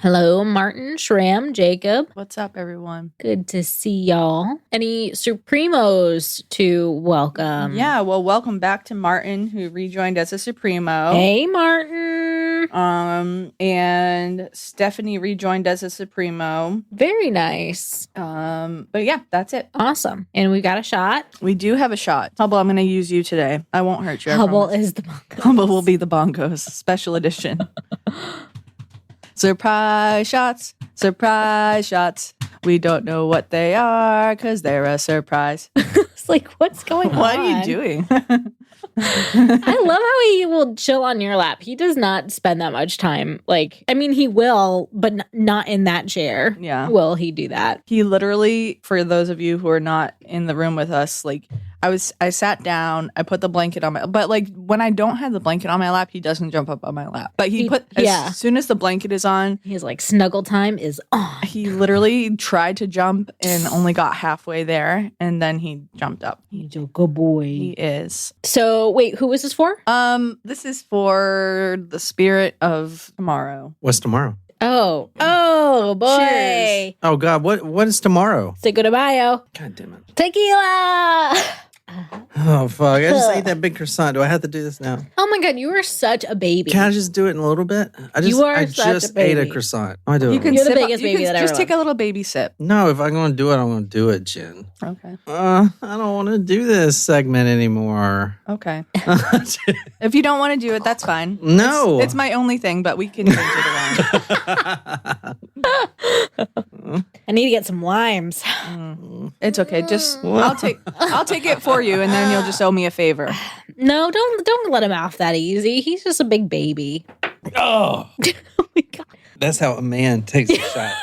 Hello, Martin, Shram, Jacob. What's up, everyone? Good to see y'all. Any Supremos to welcome? Yeah, well, welcome back to Martin, who rejoined as a Supremo. Hey, Martin. And Stephanie rejoined as a Supremo. Very nice. But yeah, that's it. Awesome. And we got a shot. We do have a shot. Hubble, I'm going to use you today. I won't hurt you. Hubble is the bongos. Hubble will be the bongos. Special edition. Surprise shots. Surprise shots. We don't know what they are because they're a surprise. It's like, what's going on? What are you doing? I love how he will chill on your lap. He does not spend that much time. He will, but not in that chair. Yeah. Will he do that? He literally, for those of you who are not in the room with us, I sat down, I put the blanket on but when I don't have the blanket on my lap, he doesn't jump up on my lap. But as soon as the blanket is on, he's like, snuggle time is on. He literally tried to jump and only got halfway there, and then he jumped up. He's a good boy. He is. So wait, who was this for? This is for the spirit of tomorrow. What's tomorrow? Oh boy. Cheers. Oh God, what is tomorrow? Say goodbye, God damn it. Tequila. Oh fuck! I just ate that big croissant. Do I have to do this now? Oh my God, you are such a baby. Can I just do it in a little bit? I just ate a croissant. I do You it. can You're the sip, biggest you baby can that just ever take a little baby sip. No, if I'm going to do it, I'm going to do it, Jen. Okay. I don't want to do this segment anymore. Okay. If you don't want to do it, that's fine. No. It's my only thing, but we can change it around. I need to get some limes. It's okay. Just I'll take it for you, and then you'll just owe me a favor. No, don't let him off that easy. He's just a big baby. Oh. Oh my God. That's how a man takes a shot.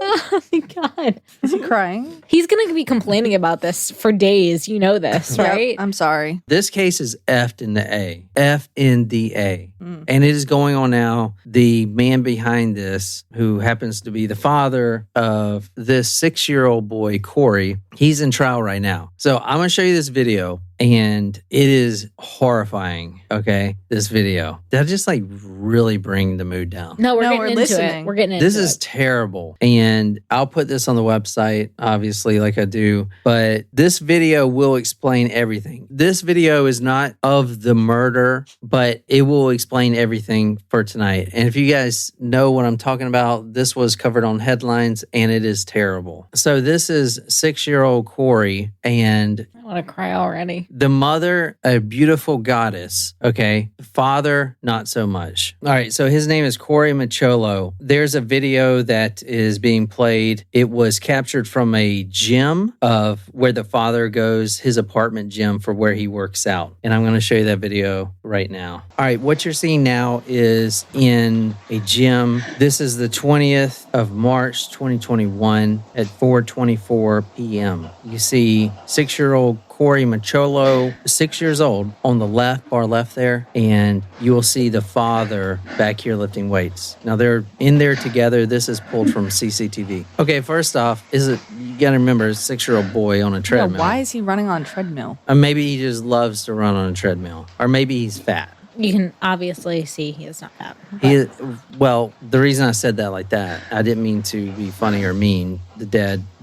Oh my God. Is he crying? He's going to be complaining about this for days. You know this, right? Yep, I'm sorry. This case is F'd in the A. F in the A. And it is going on now. The man behind this, who happens to be the father of this 6-year-old boy, Corey, he's in trial right now. So I'm going to show you this video. And it is horrifying, okay, this video. That just really bring the mood down. No, we're getting into listening. it. We're getting into This is terrible. And I'll put this on the website, obviously, like I do. But this video will explain everything. This video is not of the murder, but it will explain everything for tonight. And if you guys know what I'm talking about, this was covered on headlines, and it is terrible. So this is 6-year-old Corey, and I want to cry already. the mother, a beautiful goddess, okay? The father, not so much. All right, so his name is Corey Micciolo. There's a video that is being played. It was captured from a gym of where the father goes, his apartment gym for where he works out. And I'm going to show you that video right now. All right, what you're seeing now is in a gym. This is the 20th of March, 2021 at 4:24 p.m. You see 6-year-old Corey Micciolo, 6 years old, on the left, far left there, and you will see the father back here lifting weights. Now they're in there together. This is pulled from CCTV. Okay, first off, you gotta remember, a 6-year-old boy on a treadmill. Why is he running on a treadmill? Or maybe he just loves to run on a treadmill, or maybe he's fat. You can obviously see he is not fat. The reason I said that like that, I didn't mean to be funny or mean.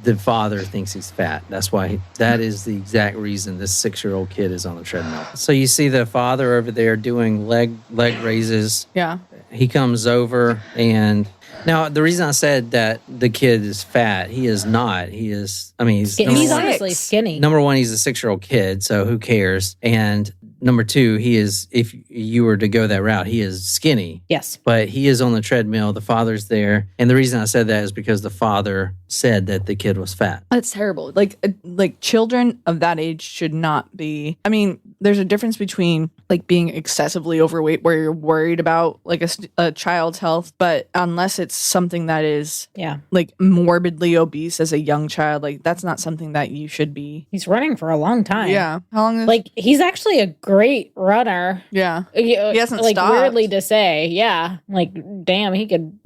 The father thinks he's fat. That's why that is the exact reason this 6-year-old kid is on the treadmill. So you see the father over there doing leg raises. Yeah. He comes over, and now the reason I said that the kid is fat, he is not. He's He's honestly skinny. Number one, he's a 6-year-old kid, so who cares? And number two, he is, if you were to go that route, he is skinny. Yes. But he is on the treadmill. The father's there. And the reason I said that is because the father said that the kid was fat. That's terrible. Like children of that age should not be. I mean, there's a difference between being excessively overweight where you're worried about a child's health, but unless it's something that is morbidly obese as a young child, that's not something that you should be. He's running for a long time. Yeah. How long is he's actually a great runner. Yeah. He hasn't stopped. Weirdly to say. Yeah. Damn, he could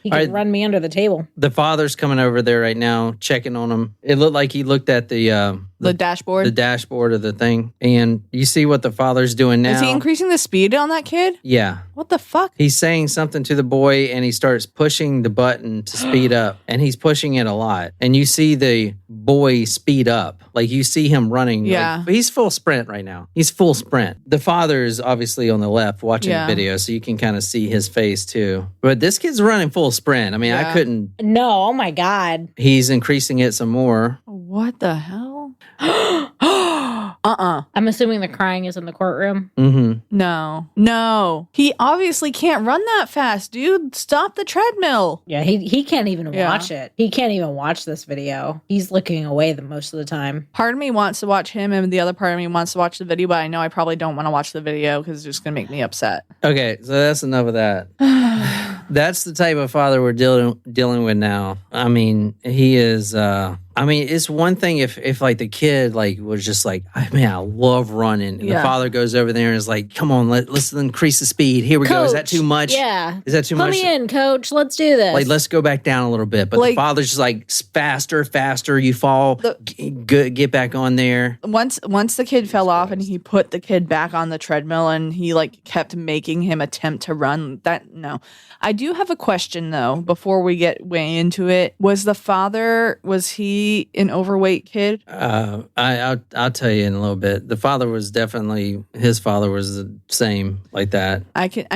run me under the table. The father's coming over there right now, checking on him. It looked like he looked at the The dashboard? The dashboard of the thing. And you see what the father's doing now. Is he increasing the speed on that kid? Yeah. What the fuck? He's saying something to the boy and he starts pushing the button to speed up. And he's pushing it a lot. And you see the boy speed up. Like you see him running. Yeah. Like, he's full sprint right now. He's full sprint. The father is obviously on the left watching the video, so you can kind of see his face too. But this kid's running full sprint. I mean, I couldn't. No, oh my God. He's increasing it some more. What the hell? I'm assuming the crying is in the courtroom. Mm-hmm. No. He obviously can't run that fast, dude. Stop the treadmill. Yeah, he can't even watch it. He can't even watch this video. He's looking away the most of the time. Part of me wants to watch him and the other part of me wants to watch the video, but I know I probably don't want to watch the video because it's just going to make me upset. Okay, so that's enough of that. That's the type of father we're dealing with now. I mean, he is. I mean, it's one thing if like the kid like was just like, I love running, and the father goes over there and is like, come on, let's increase the speed. Here we go. Is that too much? Yeah. Is that too much? Put me in, coach. Let's do this. Like, let's go back down a little bit. But like, the father's just like faster. You fall. Get back on there. Once the kid fell off and he put the kid back on the treadmill and he like kept making him attempt to run. No. I do have a question though. Before we get way into it, was he an overweight kid? I'll tell you in a little bit. The father was definitely, his father was the same like that. I can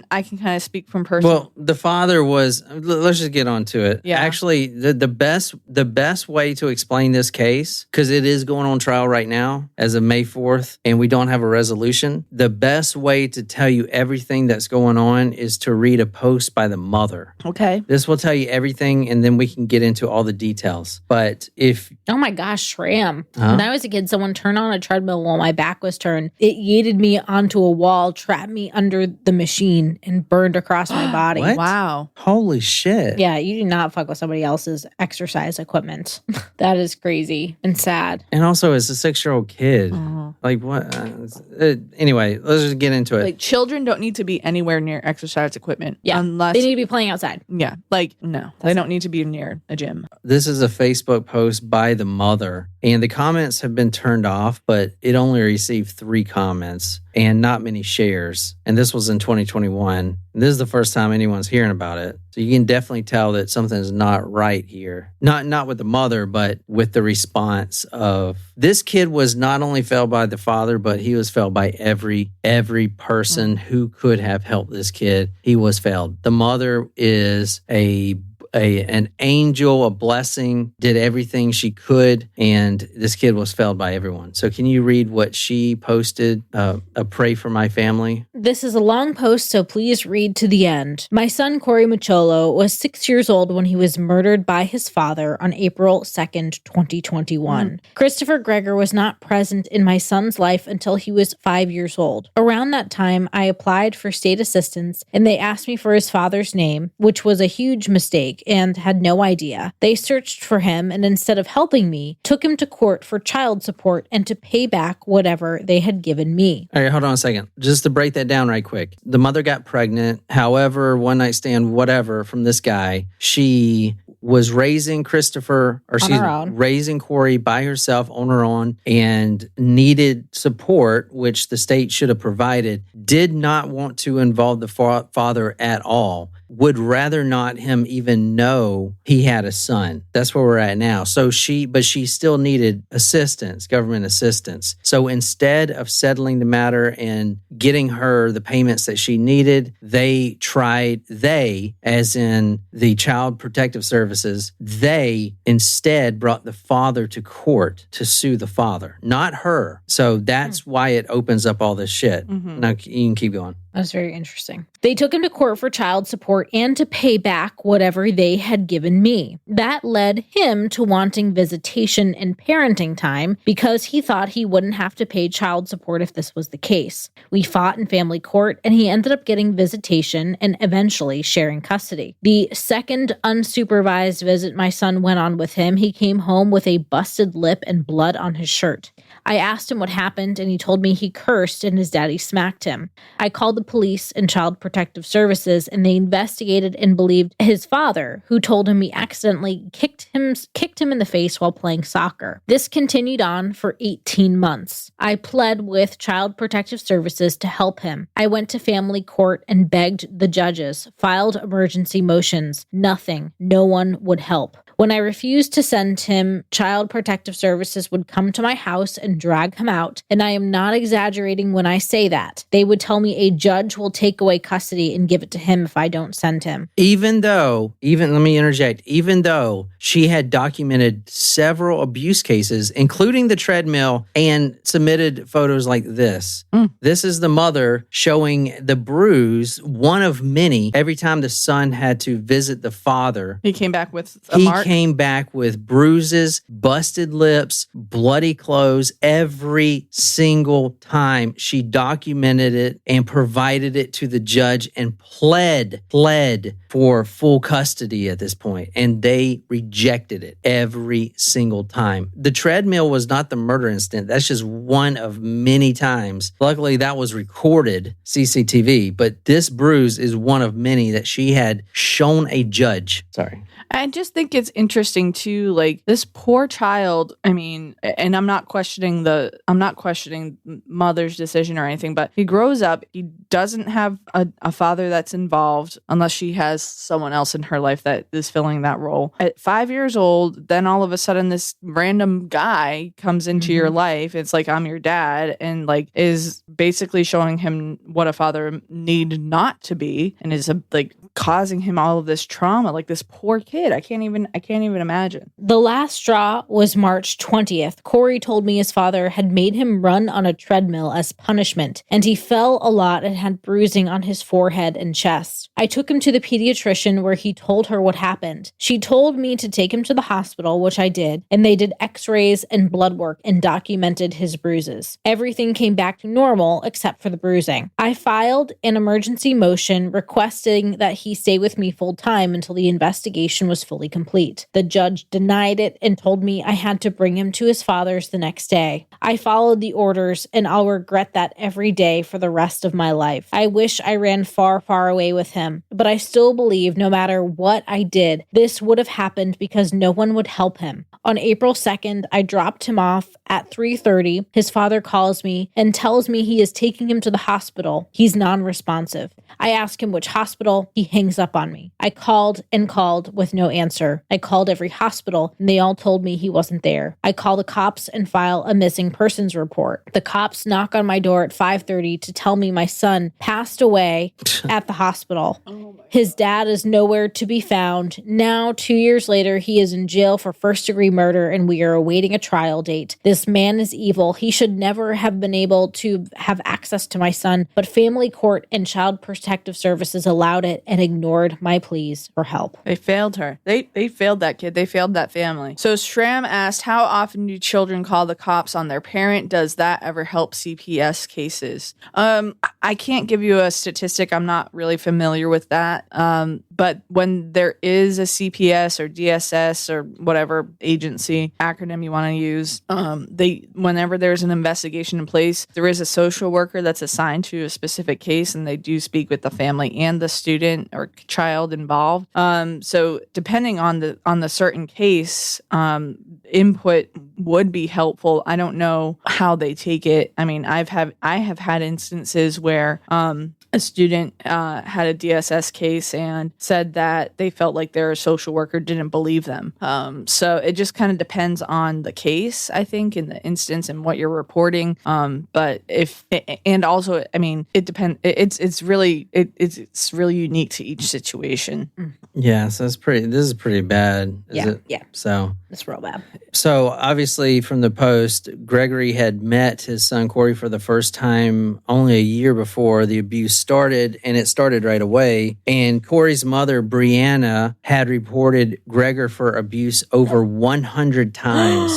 kind of speak from personal. Well, the father was, let's just get on to it. Yeah. Actually, the best way to explain this case, because it is going on trial right now as of May 4th, and we don't have a resolution. The best way to tell you everything that's going on is to read a post by the mother. Okay. This will tell you everything, and then we can get into all the details. But if... Oh my gosh, Shram. When I was a kid, someone turned on a treadmill while my back was turned. It yeeted me onto a wall, trapped me under the machine, and burned across my body. What? Wow. Holy shit. Yeah, you do not fuck with somebody else's exercise equipment. That is crazy and sad. And also, it's a 6-year-old kid. Like, what? Anyway, let's just get into it. Like, children don't need to be anywhere near exercise equipment. Yeah. Unless they need to be playing outside. Yeah. Like, no. They don't need to be near a gym. This is a Facebook post by the mother, and the comments have been turned off, but it only received 3 comments and not many shares. And this was in 2021. And this is the first time anyone's hearing about it. So you can definitely tell that something's not right here. Not with the mother, but with the response of this kid was not only failed by the father, but he was failed by every person who could have helped this kid. He was failed. The mother is an angel, a blessing, did everything she could, and this kid was failed by everyone. So can you read what she posted, a pray for my family? This is a long post, so please read to the end. My son, Corey Micciolo, was 6 years old when he was murdered by his father on April 2nd, 2021. Christopher Greger was not present in my son's life until he was 5 years old. Around that time, I applied for state assistance, and they asked me for his father's name, which was a huge mistake, and had no idea. They searched for him and instead of helping me, took him to court for child support and to pay back whatever they had given me. All right, hold on a second. Just to break that down right quick. The mother got pregnant. However, one night stand, whatever, from this guy. She was raising raising Corey by herself on her own and needed support, which the state should have provided, did not want to involve the father at all, would rather not him even know he had a son. That's where we're at now. So she still needed assistance, government assistance. So instead of settling the matter and getting her the payments that she needed, they, as in the Child Protective Services, they instead brought the father to court to sue the father, not her. So that's why it opens up all this shit. Now you can keep going. That's very interesting. They took him to court for child support and to pay back whatever they had given me. That led him to wanting visitation and parenting time because he thought he wouldn't have to pay child support if this was the case. We fought in family court and he ended up getting visitation and eventually sharing custody. The second unsupervised visit my son went on with him, he came home with a busted lip and blood on his shirt. I asked him what happened and he told me he cursed and his daddy smacked him. I called the police and Child Protective Services, and they investigated and believed his father, who told him he accidentally kicked him in the face while playing soccer. This continued on for 18 months. I pled with Child Protective Services to help him. I went to family court and begged the judges, filed emergency motions. Nothing. No one would help. When I refused to send him, Child Protective Services would come to my house and drag him out, and I am not exaggerating when I say that. They would tell me a judge will take away custody and give it to him if I don't send him. Even though she had documented several abuse cases, including the treadmill, and submitted photos like this. This is the mother showing the bruise, one of many, every time the son had to visit the father. He came back with a mark? He came back with bruises, busted lips, bloody clothes. Every single time she documented it and provided it to the judge and pled for full custody at this point. And they rejected it every single time. The treadmill was not the murder incident. That's just one of many times. Luckily, that was recorded CCTV, but this bruise is one of many that she had shown a judge. Sorry. I just think it's interesting too, like this poor child. I mean, and I'm not questioning mother's decision or anything, but he grows up, he doesn't have a father that's involved unless she has someone else in her life that is filling that role. At 5 years old, then all of a sudden this random guy comes into your life. It's like, I'm your dad, and like is basically showing him what a father need not to be, and is like causing him all of this trauma. Like this poor kid. I can't even imagine. The last straw was March 20th. Corey told me his father had made him run on a treadmill as punishment, and he fell a lot and had bruising on his forehead and chest. I took him to the pediatrician where he told her what happened. She told me to take him to the hospital, which I did, and they did x-rays and blood work and documented his bruises. Everything came back to normal except for the bruising. I filed an emergency motion requesting that he stay with me full time until the investigation was fully complete. The judge denied it and told me I had to bring him to his father's the next day. I followed the orders, and I'll regret that every day for the rest of my life. I wish I ran far, far away with him, but I still believe no matter what I did, this would have happened because no one would help him. On April 2nd, I dropped him off at 3:30. His father calls me and tells me he is taking him to the hospital. He's non-responsive. I ask him which hospital. He hangs up on me. I called and called with no answer. I called every hospital and they all told me he wasn't there. I call the cops and file a missing persons report. The cops knock on my door at 5:30 to tell me my son passed away at the hospital. His dad is nowhere to be found. Now, 2 years later, he is in jail for first-degree murder and we are awaiting a trial date. This man is evil. He should never have been able to have access to my son, but family court and Child Protective Services allowed it and ignored my pleas for help. They failed her. They failed that kid. They failed that family. So Schramm asked, how often do children call the cops on their parent? Does that ever help CPS cases? I can't give you a statistic. I'm not really familiar with that. But when there is a CPS or DSS or whatever agency acronym you want to use, whenever there's an investigation in place, there is a social worker that's assigned to a specific case, and they do speak with the family and the student or child involved. So depending on the certain case, input would be helpful. I don't know how they take it. I mean, I have had instances where a student had a DSS case and said that they felt like their social worker didn't believe them. So it just kind of depends on the case, I think, in the instance and what you're reporting. But also, I mean, it depends. It's really unique to each situation. Yeah, so this is pretty bad. Yeah. So it's real bad. So obviously from the post, Gregory had met his son Corey for the first time only a year before the abuse started, and it started right away. And Corey's mother, Brianna, had reported Gregor for abuse over 100 times.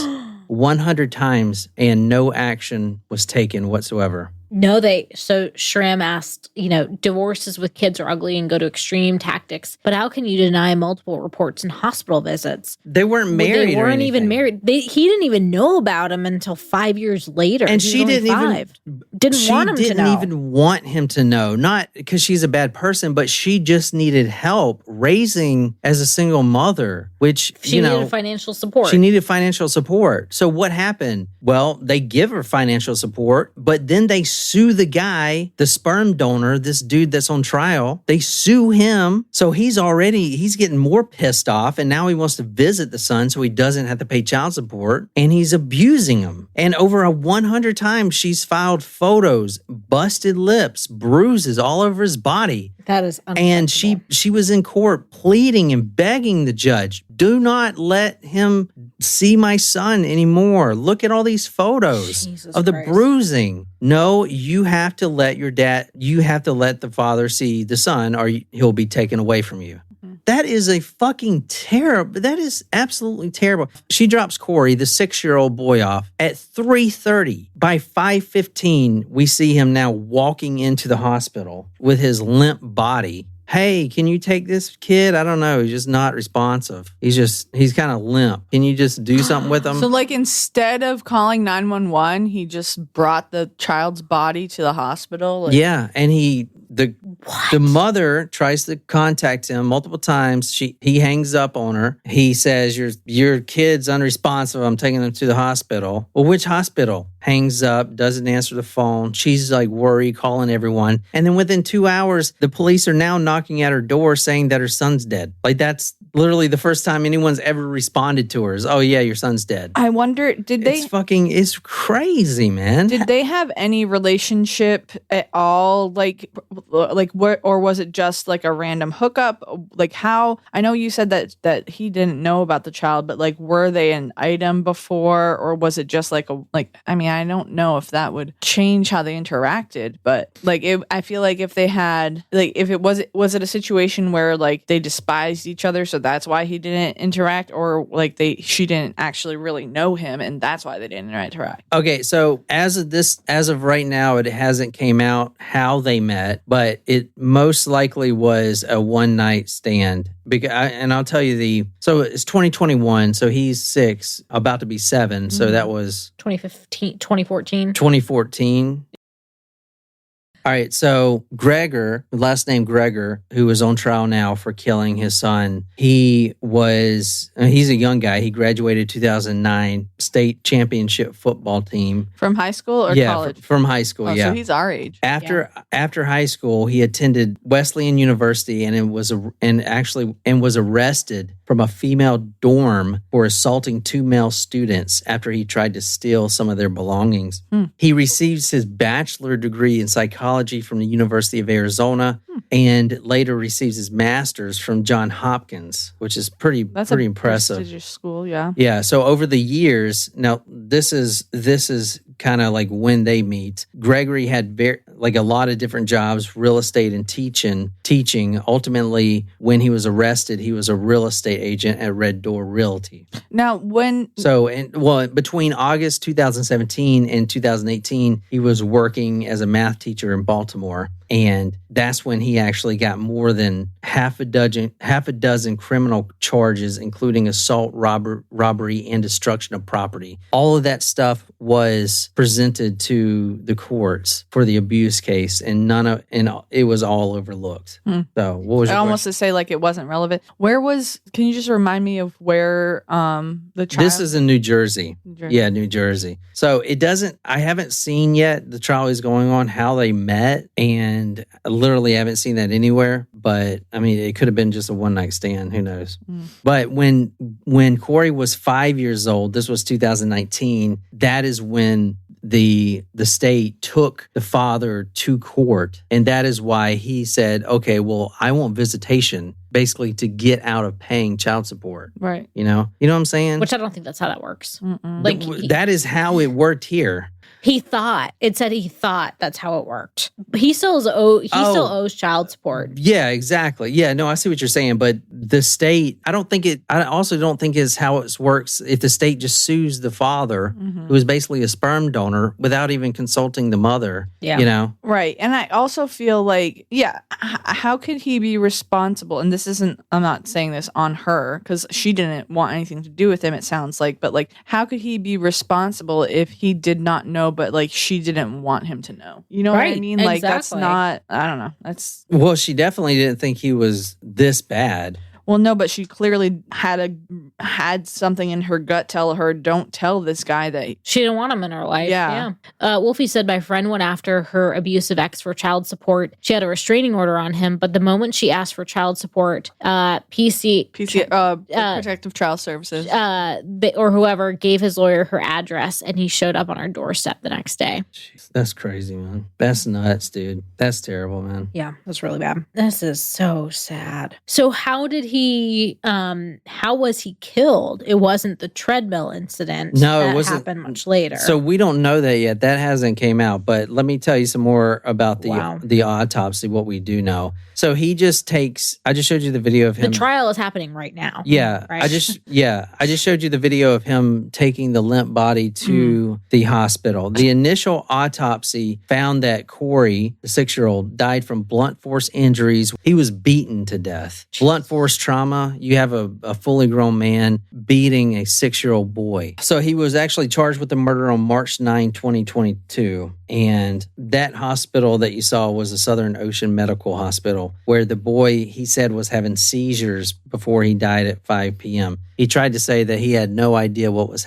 100 times, and no action was taken whatsoever. No, so Schramm asked, divorces with kids are ugly and go to extreme tactics, but how can you deny multiple reports and hospital visits? They weren't married. They weren't even married. He didn't even know about him until 5 years later. And she didn't want him to know. She didn't even want him to know, not because she's a bad person, but she just needed help raising as a single mother, which, she needed financial support. She needed financial support. So what happened? Well, they give her financial support, but then they sue the guy, the sperm donor, this dude that's on trial. They sue him. So he's getting more pissed off. And now he wants to visit the son so he doesn't have to pay child support. And he's abusing him. And over 100 times, she's filed photos, busted lips, bruises all over his body. That is unacceptable. And she was in court pleading and begging the judge, do not let him see my son anymore. Look at all these photos of the bruising. No, you have to let the father see the son or he'll be taken away from you. That is a fucking terrible. That is absolutely terrible. She drops Corey, the 6-year-old boy, off at 3:30. By 5:15, we see him now walking into the hospital with his limp body. Hey, can you take this kid? I don't know. He's just not responsive. He's kind of limp. Can you just do something with him? So instead of calling 911, he just brought the child's body to the hospital? Yeah, and the mother tries to contact him multiple times. He hangs up on her. He says, your kid's unresponsive. I'm taking him to the hospital. Well, which hospital? Hangs up, doesn't answer the phone. She's worried, calling everyone. And then within 2 hours, the police are now knocking at her door saying that her son's dead. That's literally the first time anyone's ever responded to her is, oh yeah, your son's dead. I wonder, it's crazy, man. Did they have any relationship at all? What, or was it just a random hookup? How, I know you said that he didn't know about the child, but were they an item before, or was it just I don't know if that would change how they interacted, but I feel if they had, if it was it a situation where they despised each other, so that's why he didn't interact, or she didn't actually really know him and that's why they didn't interact? Okay, so as of right now, it hasn't came out how they met, but it most likely was a one night stand. And I'll tell you so it's 2021, so he's 6, about to be 7, so that was 2014. All right, so Gregor, last name Gregor, who is on trial now for killing his son, he's a young guy. He graduated 2009 state championship football team. From high school or college? From high school, yeah. So he's our age. After high school, he attended Wesleyan University and was arrested from a female dorm for assaulting 2 male students after he tried to steal some of their belongings. He receives his bachelor degree in psychology from the University of Arizona and later receives his master's from Johns Hopkins, which is pretty impressive. Prestigious school, yeah. Yeah, so over the years, now this is kind of when they meet. Gregory had a lot of different jobs, real estate and teaching. Ultimately, when he was arrested, he was a real estate agent at Red Door Realty. Now, between August 2017 and 2018, he was working as a math teacher in Baltimore. And that's when he actually got more than half a dozen criminal charges, including assault, robbery, and destruction of property. All of that stuff was presented to the courts for the abuse case, and it was all overlooked. So, what was almost to say it wasn't relevant. Can you just remind me of where the trial? This is in New Jersey. Yeah, New Jersey. So I haven't seen yet. The trial is going on, how they met, and I literally haven't seen that anywhere. But it could have been just a one night stand. Who knows? But when Corey was 5 years old, this was 2019. That is when the state took the father to court, and that is why he said, "Okay, well, I want visitation." Basically, to get out of paying child support. Right. You know what I'm saying? Which I don't think that's how that works. That is how it worked here. He thought that's how it worked. He still owes child support. Yeah, exactly. Yeah, no, I see what you're saying, but the state, I also don't think is how it works if the state just sues the father, who is basically a sperm donor, without even consulting the mother. Yeah. You know? Right. And I also feel like, how could he be responsible? And I'm not saying this on her because she didn't want anything to do with him, it sounds like, but like, how could he be responsible if he did not know, but like she didn't want him to know? You know what I mean? Like, that's not, I don't know. Well, she definitely didn't think he was this bad. Well, no, but she clearly had something in her gut tell her, don't tell this guy that. She didn't want him in her life. Yeah. Wolfie said, my friend went after her abusive ex for child support. She had a restraining order on him, but the moment she asked for child support, Protective Child Services, or whoever gave his lawyer her address, and he showed up on our doorstep the next day. Jeez, that's crazy, man. That's nuts, dude. That's terrible, man. Yeah, that's really bad. This is so sad. So how was he killed? It wasn't the treadmill incident. No, that it wasn't. Happened much later. So we don't know that yet. That hasn't came out. But let me tell you some more about the autopsy. What we do know. So he just takes. I just showed you the video of him. The trial is happening right now. Yeah, right? I just showed you the video of him taking the limp body to the hospital. The initial autopsy found that Corey, the 6-year-old, died from blunt force injuries. He was beaten to death. Blunt force trauma. You have a fully grown man beating a 6-year-old boy. So he was actually charged with the murder on March 9, 2022. And that hospital that you saw was the Southern Ocean Medical Hospital, where the boy, he said, was having seizures before he died at 5 p.m. He tried to say that he had no idea what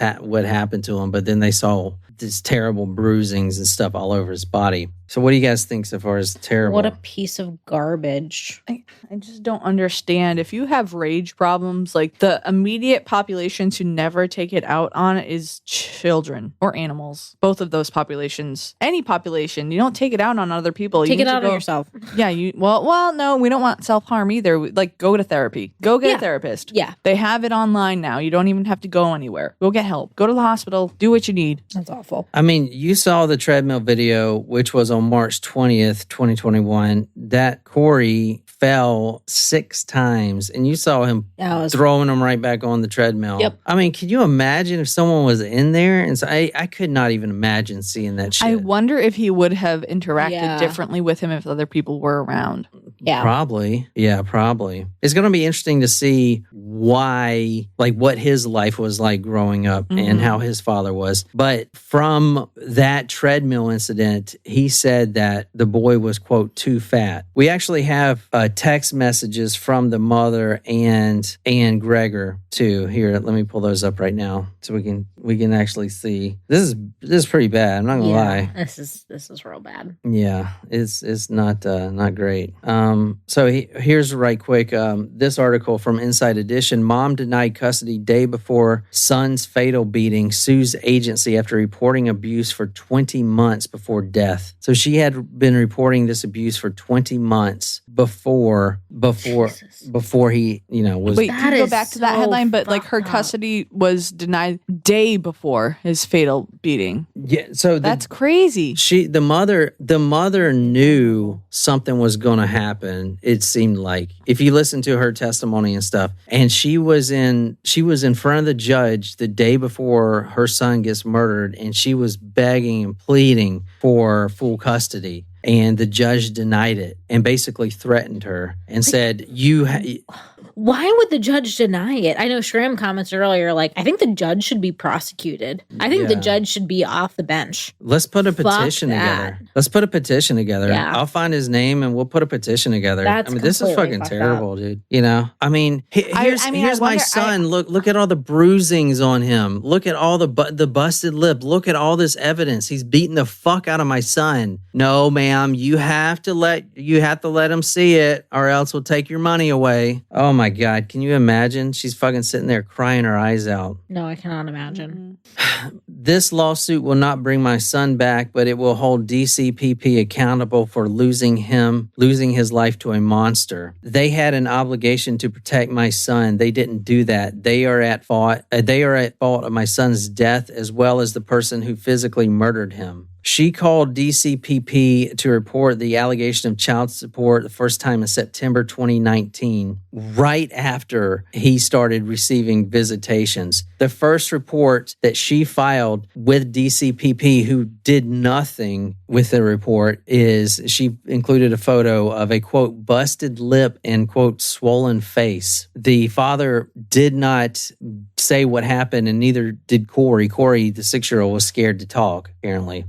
happened to him, but then they saw these terrible bruisings and stuff all over his body. So what do you guys think so far as terrible? What a piece of garbage. I just don't understand. If you have rage problems, like the immediate population to never take it out on is children or animals. Both of those populations. Any population. You don't take it out on other people. Take it out on yourself. Yeah. Well, no, we don't want self-harm either. Like, go to therapy. Go get a therapist. Yeah. They have it online now. You don't even have to go anywhere. Go get help. Go to the hospital. Do what you need. That's awful. I mean, you saw the treadmill video, which was on March 20th, 2021, that Corey fell 6 times and you saw him throwing him right back on the treadmill. Yep. I mean, can you imagine if someone was in there? And so I could not even imagine seeing that shit. I wonder if he would have interacted differently with him if other people were around. Yeah. Probably. Yeah, probably. It's going to be interesting to see why, like what his life was like growing up and how his father was. But from that treadmill incident, he said that the boy was, quote, too fat. We actually have text messages from the mother and Gregor too. Here, let me pull those up right now so we can actually see. This is pretty bad. I'm not gonna lie. This is real bad. Yeah, it's not great. So here's right quick. This article from Inside Edition: Mom denied custody day before son's fatal beating, sues agency after reporting abuse for 20 months before death. So she had been reporting this abuse for 20 months before he, was. Wait, can you go back to that headline? But like her custody was denied day before his fatal beating. Yeah, so that's crazy. The mother knew something was going to happen. It seemed like, if you listen to her testimony and stuff, and she was in front of the judge the day before her son gets murdered, and she was begging and pleading for full custody. And the judge denied it and basically threatened her and said, why would the judge deny it? I know Shram commented earlier, like, I think the judge should be prosecuted. I think the judge should be off the bench. Let's put a petition together. Let's put a petition together. Yeah. I'll find his name and we'll put a petition together. This is fucking terrible, dude. Here's my son. Look at all the bruisings on him. Look at all the busted lip. Look at all this evidence. He's beating the fuck out of my son. No, ma'am, you have to let him see it, or else we'll take your money away. Oh my my God. Can you imagine? She's fucking sitting there crying her eyes out. No, I cannot imagine. This lawsuit will not bring my son back, but it will hold DCPP accountable for losing his life to a monster. They had an obligation to protect my son. They didn't do that. They are at fault. They are at fault of my son's death as well as the person who physically murdered him. She called DCPP to report the allegation of child support the first time in September 2019, right after he started receiving visitations. The first report that she filed with DCPP, who did nothing with the report, is she included a photo of a, quote, busted lip and, quote, swollen face. The father did not say what happened, and neither did Corey. Corey, the 6-year-old, was scared to talk, apparently.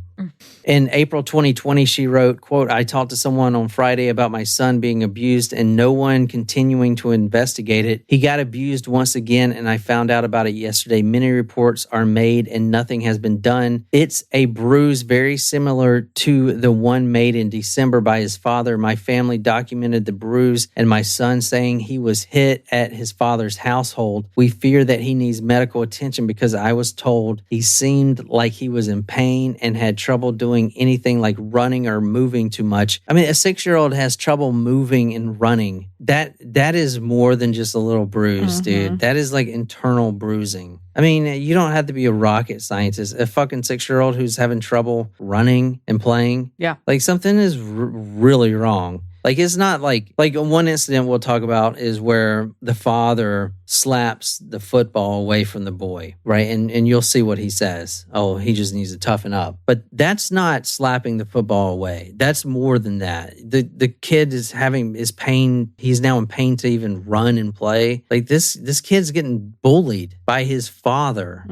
In April 2020, she wrote, quote, I talked to someone on Friday about my son being abused and no one continuing to investigate it. He got abused once again, and I found out about it yesterday. Many reports are made and nothing has been done. It's a bruise very similar to the one made in December by his father. My family documented the bruise and my son saying he was hit at his father's household. We fear that he needs medical attention because I was told he seemed like he was in pain and had trouble doing anything like running or moving too much. I mean, a 6-year-old has trouble moving and running. That is more than just a little bruise, dude. That is like internal bruising. I mean, you don't have to be a rocket scientist. A fucking 6-year-old who's having trouble running and playing. Yeah. Like something is really wrong. Like, it's not like one incident we'll talk about is where the father slaps the football away from the boy, right? And you'll see what he says. Oh, he just needs to toughen up. But that's not slapping the football away. That's more than that. The kid is pain. He's now in pain to even run and play. Like this kid's getting bullied by his father.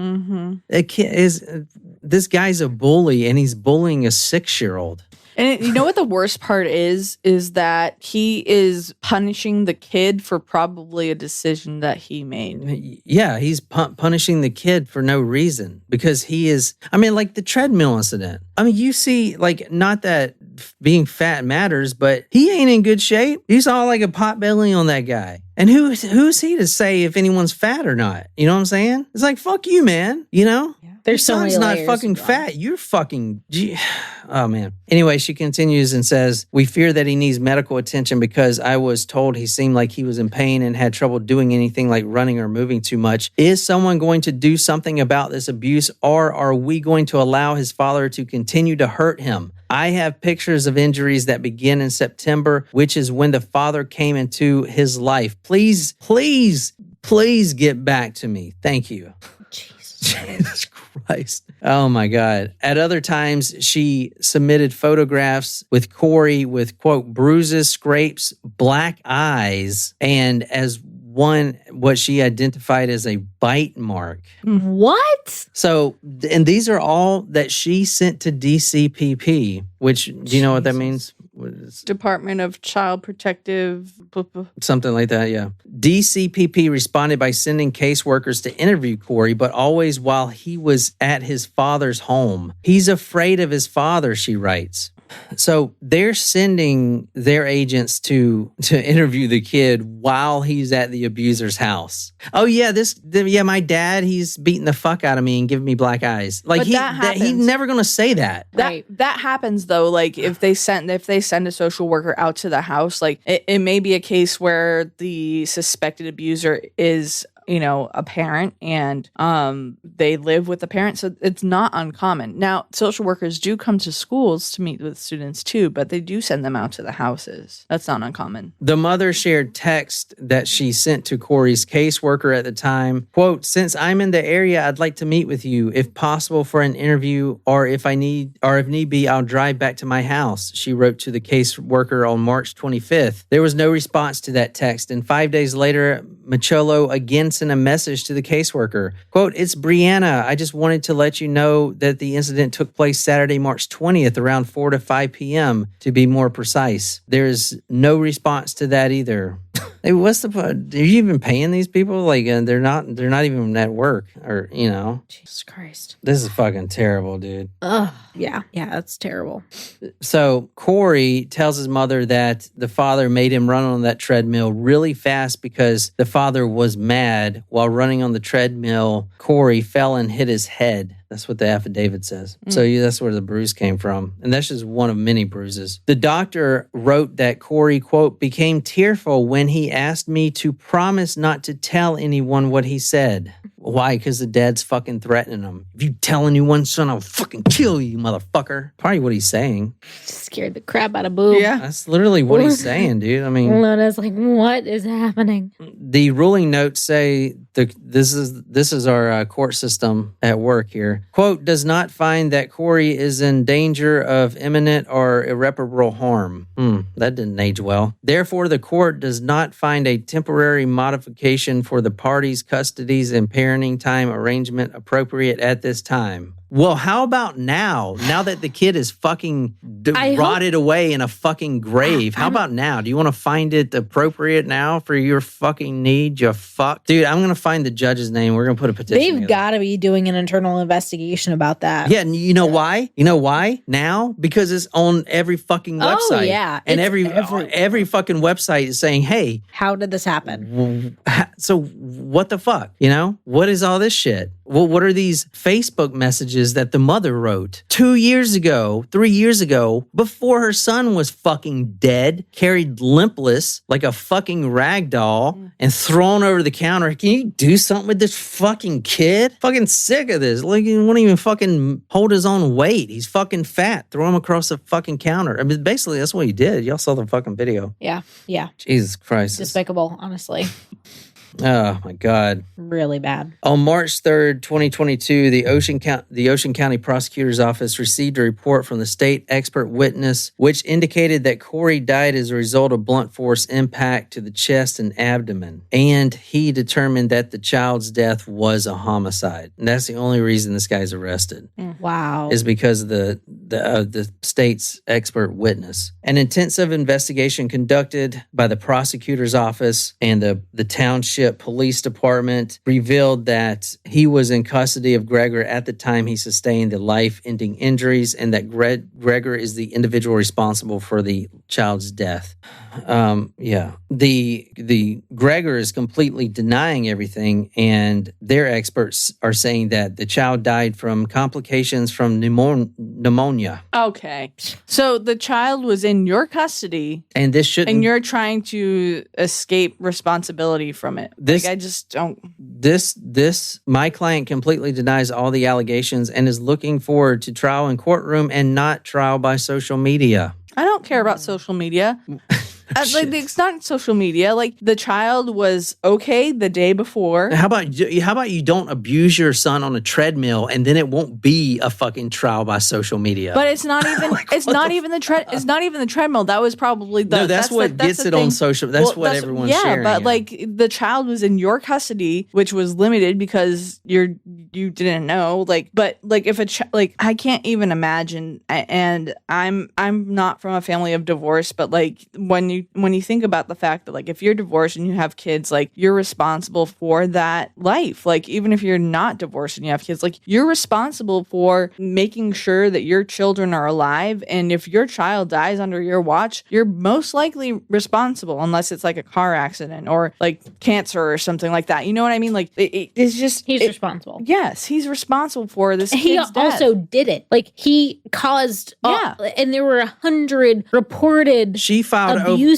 This guy's a bully, and he's bullying a 6-year-old. And you know what the worst part is that he is punishing the kid for probably a decision that he made. Yeah, he's punishing the kid for no reason because he is, I mean, like the treadmill incident. I mean, you see, like, not that being fat matters, but he ain't in good shape. You saw like a pot belly on that guy. And who's he to say if anyone's fat or not? You know what I'm saying? It's like, fuck you, man. You know? Yeah. There's so many layers. Not fucking fat. You're fucking... Oh, man. Anyway, she continues and says, we fear that he needs medical attention because I was told he seemed like he was in pain and had trouble doing anything like running or moving too much. Is someone going to do something about this abuse, or are we going to allow his father to continue to hurt him? I have pictures of injuries that begin in September, which is when the father came into his life. Please get back to me. Thank you. Jesus Christ. Oh my God. At other times, she submitted photographs with Corey with, quote, bruises, scrapes, black eyes, and as one, what she identified as a bite mark. What? So, and these are all that she sent to DCPP, which, do you know what that means? Department of Child Protective... Something like that, yeah. DCPP responded by sending caseworkers to interview Corey, but always while he was at his father's home. He's afraid of his father, she writes. So they're sending their agents to interview the kid while he's at the abuser's house. Oh yeah, my dad, he's beating the fuck out of me and giving me black eyes. Like he's never gonna say that. That happens though. Like if they send a social worker out to the house, like it may be a case where the suspected abuser is, you know, a parent and they live with the parent. So it's not uncommon. Now, social workers do come to schools to meet with students too, but they do send them out to the houses. That's not uncommon. The mother shared text that she sent to Corey's caseworker at the time. Quote, since I'm in the area, I'd like to meet with you if possible for an interview, or if need be, I'll drive back to my house, she wrote to the caseworker on March 25th. There was no response to that text, and 5 days later, Micciolo again sent a message to the caseworker. Quote, it's Brianna. I just wanted to let you know that the incident took place Saturday, March 20th, around 4 to 5 p.m., to be more precise. There's no response to that either. Hey, what's the point? Are you even paying these people? Like, they're not even at work, or Jesus Christ. This is fucking terrible, dude. Ugh. Yeah, that's terrible. So Corey tells his mother that the father made him run on that treadmill really fast because the father was mad. While running on the treadmill, Corey fell and hit his head. That's what the affidavit says. So that's where the bruise came from. And that's just one of many bruises. The doctor wrote that Corey, quote, became tearful when he asked me to promise not to tell anyone what he said. Why? Because the dad's fucking threatening him. If you tell anyone, son, I'll fucking kill you, motherfucker. Probably what he's saying. Scared the crap out of Boob. Yeah. That's literally what he's saying, dude. I mean, Lona's like, what is happening? the ruling notes say this is our court system at work here. Quote, does not find that Corey is in danger of imminent or irreparable harm. That didn't age well. Therefore, the court does not find a temporary modification for the parties' custodies and parenting time arrangement appropriate at this time. Well, how about now? Now that the kid is fucking rotted away in a fucking grave. How about now? Do you want to find it appropriate now for your fucking need? You fuck. Dude, I'm going to find the judge's name. We're going to put a petition They've got to be doing an internal investigation about that. Yeah, and you know why? You know why? Now? Because it's on every fucking website. Oh, yeah. And every fucking website is saying, hey. How did this happen? So what the fuck? What is all this shit? Well, what are these Facebook messages that the mother wrote 2 years ago, 3 years ago, before her son was fucking dead, carried limpless like a fucking rag doll and thrown over the counter? Can you do something with this fucking kid? Fucking sick of this. Like, he won't even fucking hold his own weight. He's fucking fat. Throw him across the fucking counter. I mean, basically, that's what he did. Y'all saw the fucking video. Yeah. Jesus Christ. Despicable, honestly. Oh, my God. Really bad. On March 3rd, 2022, the Ocean County Prosecutor's Office received a report from the state expert witness, which indicated that Corey died as a result of blunt force impact to the chest and abdomen. And he determined that the child's death was a homicide. And that's the only reason this guy's arrested. Wow. Is because of the state's expert witness. An intensive investigation conducted by the prosecutor's office and the township police department revealed that he was in custody of Gregor at the time he sustained the life-ending injuries, and that Gregor is the individual responsible for the child's death. The Gregor is completely denying everything, and their experts are saying that the child died from complications from pneumonia. Okay, so the child was in your custody, and this shouldn't. And you're trying to escape responsibility from it. I just don't. My client completely denies all the allegations and is looking forward to trial in courtroom and not trial by social media. I don't care about social media. It's not social media. Like, the child was okay the day before. How about you don't abuse your son on a treadmill, and then it won't be a fucking trial by social media? But it's not even. It's not even the treadmill. That was probably the. No, that's what gets it on social. That's what everyone's sharing. Yeah, but like, the child was in your custody, which was limited because you didn't know. But if I can't even imagine. And I'm not from a family of divorce, but like, when you think about the fact that, like, if you're divorced and you have kids, like, you're responsible for that life. Like, even if you're not divorced and you have kids, like, you're responsible for making sure that your children are alive. And if your child dies under your watch, you're most likely responsible, unless it's like a car accident or like cancer or something like that. You know what I mean? Like, it's just he's responsible. Yes, he's responsible for this. He kid's also death. did it. Like, he caused. And there were 100 reported. She filed abuses.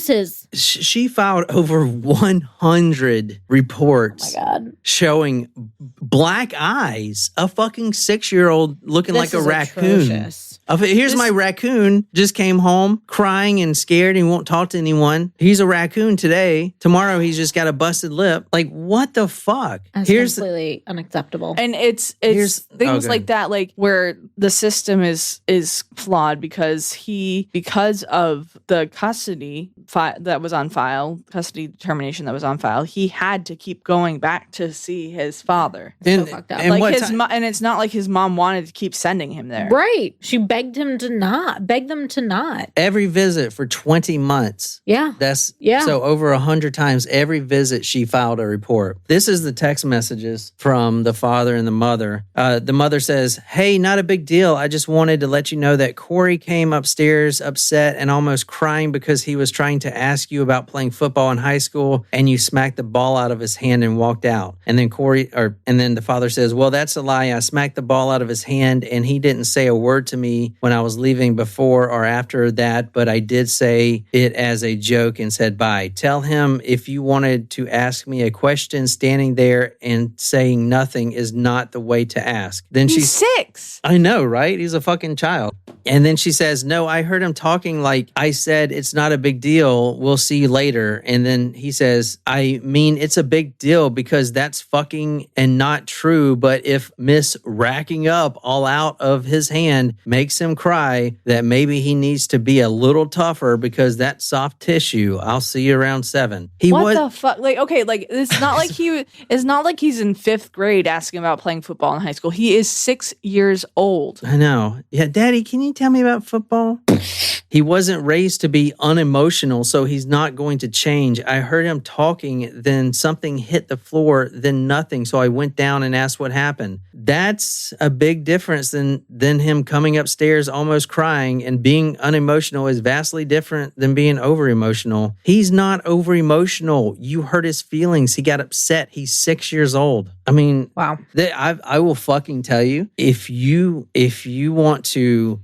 She filed over 100 reports showing black eyes, a fucking 6-year-old looking like a raccoon. Atrocious. Here's my raccoon, just came home crying and scared and won't talk to anyone. He's a raccoon today. Tomorrow he's just got a busted lip. Like, what the fuck? That's completely unacceptable. And it's things like that, like, where the system is flawed because of the custody, that was on file, custody determination that was on file, he had to keep going back to see his father. So fucked up. And Like and it's not like his mom wanted to keep sending him there. Right. She begged them to not. Every visit for 20 months. Yeah. So over 100 times, every visit she filed a report. This is the text messages from the father and the mother. The mother says, "Hey, not a big deal. I just wanted to let you know that Corey came upstairs upset and almost crying because he was trying to ask you about playing football in high school and you smacked the ball out of his hand and walked out." And then the father says, "Well, that's a lie. I smacked the ball out of his hand and he didn't say a word to me when I was leaving before or after that, but I did say it as a joke and said bye. Tell him if you wanted to ask me a question, standing there and saying nothing is not the way to ask." Then He's 6. I know, right? He's a fucking child. And then she says, "No, I heard him talking like I said, it's not a big deal. We'll see you later." And then he says, "I mean, it's a big deal because that's fucking and not true. But if Miss racking up all out of his hand makes him cry, that maybe he needs to be a little tougher because that's soft tissue. I'll see you around 7. What the fuck? Like, okay, like it's not like it's not like he's in 5th grade asking about playing football in high school. He is 6 years old. I know. Yeah, Daddy, can you tell me about football? He wasn't raised to be unemotional, so he's not going to change. I heard him talking, then something hit the floor, then nothing. So I went down and asked what happened. That's a big difference than him coming upstairs almost crying, and being unemotional is vastly different than being over emotional. He's not over emotional. You hurt his feelings. He got upset. He's 6 years old. I mean, wow. I will fucking tell you, if you want to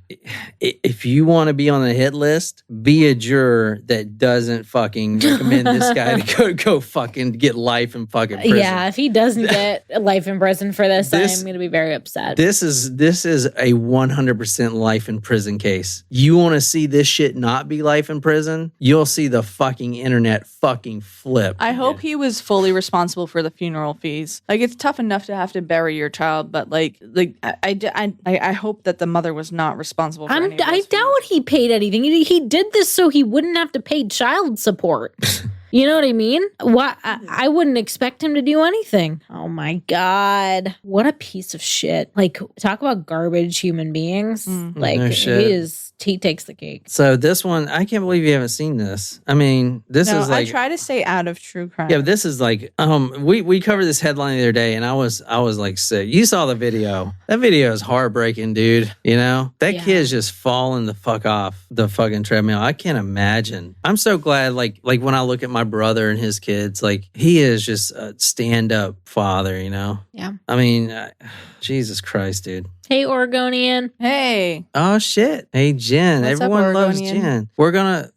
be on the hit list, be a juror that doesn't fucking recommend this guy to go fucking get life in fucking prison. Yeah, if he doesn't get life in prison for this, I'm going to be very upset. This is a 100% life in prison case. You want to see this shit not be life in prison? You'll see the fucking internet fucking flip. I hope he was fully responsible for the funeral fees. Like, it's tough enough to have to bury your child, but I hope that the mother was not responsible for any of those I doubt he paid anything. He did this so he wouldn't have to pay child support. You know what I mean? Why? I wouldn't expect him to do anything. Oh my God. What a piece of shit. Like, talk about garbage human beings. Like, No shit. he takes the cake. So this one, I can't believe you haven't seen this. I mean, this is like, I try to stay out of true crime. yeah, this is like, we covered this headline the other day, and I was like sick. You saw the video. That video is heartbreaking, dude. You know, that kid's just falling the fuck off the fucking treadmill. I can't imagine. I'm so glad, like when I look at my brother and his kids, like he is just a stand-up father, you know? Yeah. I mean, Jesus Christ, dude. Hey, Oregonian. Hey. Oh shit. Hey Jen. What's Everyone up, loves Oregonian? Jen.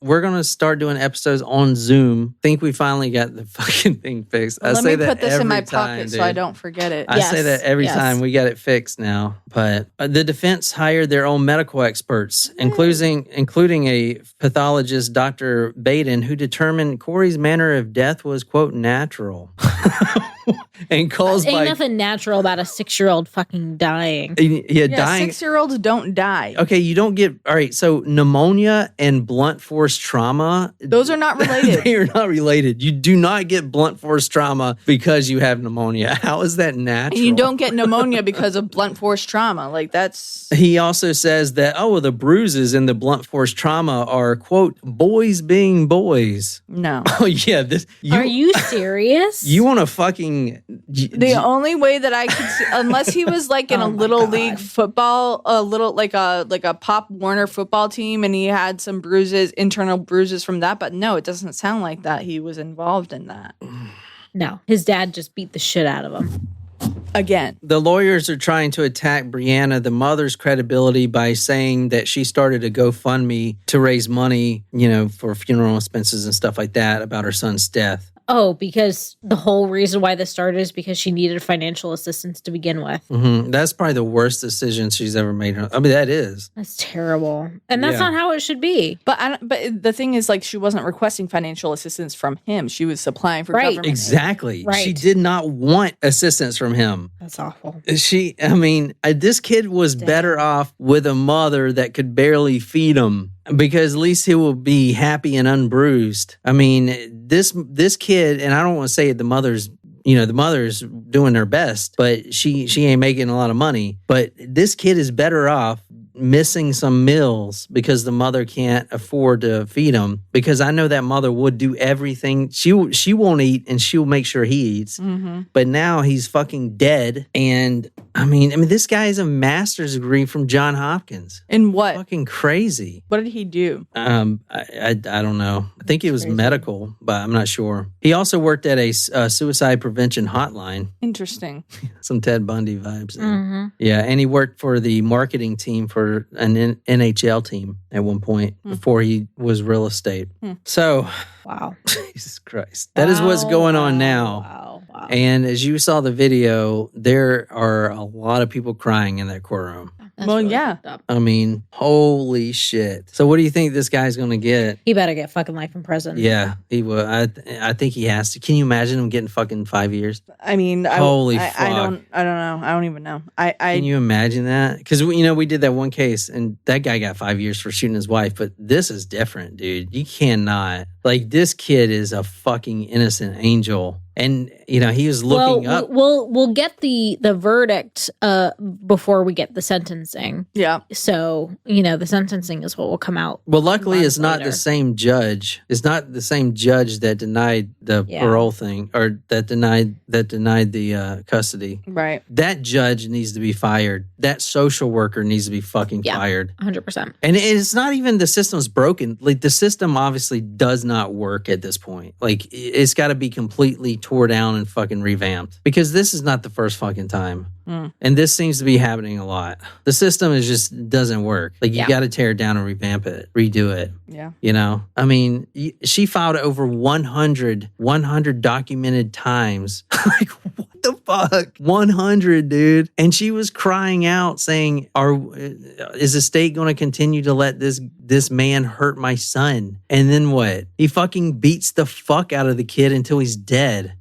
We're gonna start doing episodes on Zoom. Think we finally got the fucking thing fixed. Well, let me put this in my every time, pocket so dude. I don't forget it. I say that every time. We got it fixed now. But the defense hired their own medical experts, including a pathologist, Dr. Baden, who determined Corey's manner of death was, quote, natural. And caused Ain't by nothing natural about a 6-year-old fucking dying. yeah, dying. 6-year-olds don't die. Okay, you don't get all right. So pneumonia and blunt force trauma, Those are not related. they are not related. You do not get blunt force trauma because you have pneumonia. How is that natural? And you don't get pneumonia because of blunt force trauma. Like, that's... He also says that, the bruises and the blunt force trauma are, quote, boys being boys. No. Oh, yeah. Are you serious? You want to fucking... The only way that I could see, unless he was like in a little league football, like a Pop Warner football team, and he had some bruises, internal bruises from that. But no, it doesn't sound like that he was involved in that. No, his dad just beat the shit out of him. Again. The lawyers are trying to attack Brianna, the mother's credibility, by saying that she started a GoFundMe to raise money, for funeral expenses and stuff like that about her son's death. Oh, because the whole reason why this started is because she needed financial assistance to begin with. Mm-hmm. That's probably the worst decision she's ever made. I mean, that is. That's terrible. And that's not how it should be. But the thing is, like, she wasn't requesting financial assistance from him. She was applying for government aid. Exactly. Right. She did not want assistance from him. That's awful. This kid was better off with a mother that could barely feed him. because at least he will be happy and unbruised. I mean, this kid, and I don't want to say the mother's doing their best, but she ain't making a lot of money. But this kid is better off missing some meals because the mother can't afford to feed him, because I know that mother would do everything. She won't eat and she'll make sure he eats. But now he's fucking dead. And I mean this guy has a master's degree from Johns Hopkins. In what? Fucking crazy. What did he do? I don't know. I think it was medical, but I'm not sure. He also worked at a suicide prevention hotline. Interesting. Some Ted Bundy vibes. Yeah, and he worked for the marketing team for an NHL team at one point before he was real estate. So, wow. Jesus Christ. That is what's going on now. Wow. And as you saw the video, there are a lot of people crying in that courtroom. That's really yeah. fucked up. I mean, holy shit. So what do you think this guy's going to get? He better get fucking life in prison. Yeah, he will. I think he has to. Can you imagine him getting fucking 5 years? I mean, holy fuck. I don't know. I don't even know. Can you imagine that? Because we did that one case and that guy got 5 years for shooting his wife, but this is different, dude. You cannot. Like, this kid is a fucking innocent angel. And, he was looking up. We'll get the verdict before we get the sentencing. Yeah. So, the sentencing is what will come out. Well, luckily, it's not later. the same judge. It's not the same judge that denied the parole thing or that denied the custody. Right. That judge needs to be fired. That social worker needs to be fucking fired. 100%. And it's not even the system's broken. Like, the system obviously does not work at this point. Like, it's got to be completely tore down and fucking revamped, because this is not the first fucking time. And this seems to be happening a lot. The system just doesn't work. Like, you got to tear it down and revamp it, redo it. Yeah. I mean, she filed over 100 documented times. Like, what the fuck? 100, dude. And she was crying out saying, is the state going to continue to let this man hurt my son? And then what? He fucking beats the fuck out of the kid until he's dead.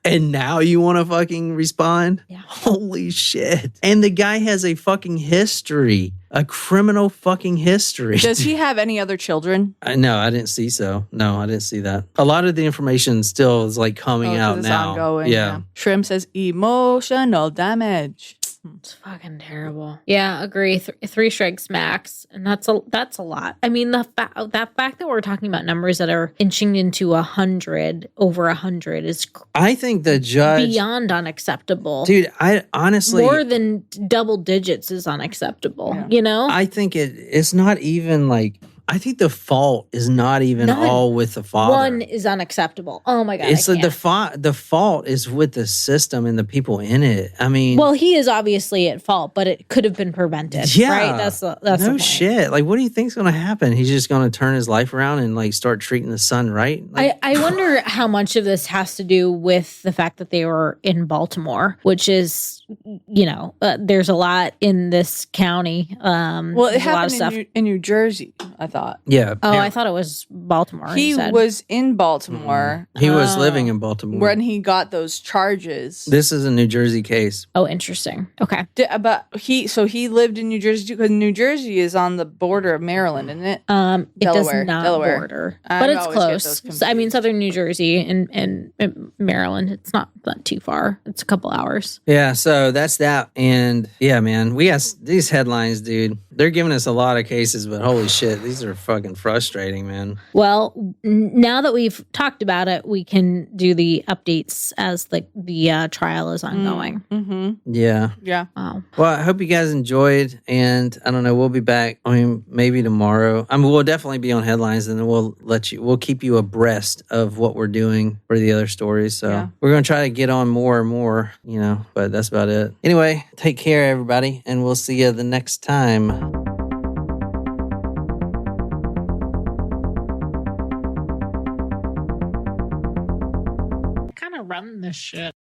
And now you want to fucking respond? Yeah. Holy shit. And the guy has a fucking history, a criminal fucking history. Does he have any other children? No, I didn't see so. No, I didn't see that. A lot of the information still is like coming out it's now. Ongoing, yeah. Shrimp says emotional damage. It's fucking terrible. Yeah, agree. 3 strikes max, and that's a lot. I mean, that fact that we're talking about numbers that are inching into 100, over 100, is I think the judge beyond unacceptable, dude. I honestly more than double digits is unacceptable. Yeah. I think it's not even like. I think the fault is not even all with the father. One is unacceptable. Oh my God. It's the fault is with the system and the people in it. I mean, well, he is obviously at fault, but it could have been prevented. Yeah, right. That's no the point. shit. Like, what do you think's going to happen? He's just going to turn his life around and like start treating the son right. Like, I wonder how much of this has to do with the fact that they were in Baltimore, which is, there's a lot in this county. Well, it happened in New Jersey, I thought. Yeah. Oh, I thought it was Baltimore. He was in Baltimore. He was living in Baltimore when he got those charges. This is a New Jersey case. Oh, interesting. Okay. But he lived in New Jersey because New Jersey is on the border of Maryland, isn't it? It does not border, but it's close. I mean, southern New Jersey and Maryland. It's not too far. It's a couple hours. Yeah. So that's that. And yeah, man, we have these headlines, dude. They're giving us a lot of cases, but holy shit, these are fucking frustrating, man. Well, now that we've talked about it, we can do the updates as the trial is ongoing. Mm-hmm. Yeah. Yeah. Wow. Well, I hope you guys enjoyed, and I don't know, we'll be back. I mean, maybe tomorrow. I mean, we'll definitely be on headlines, and then we'll keep you abreast of what we're doing for the other stories. So we're going to try to get on more and more, but that's about it. Anyway, take care, everybody, and we'll see you the next time. Run this shit.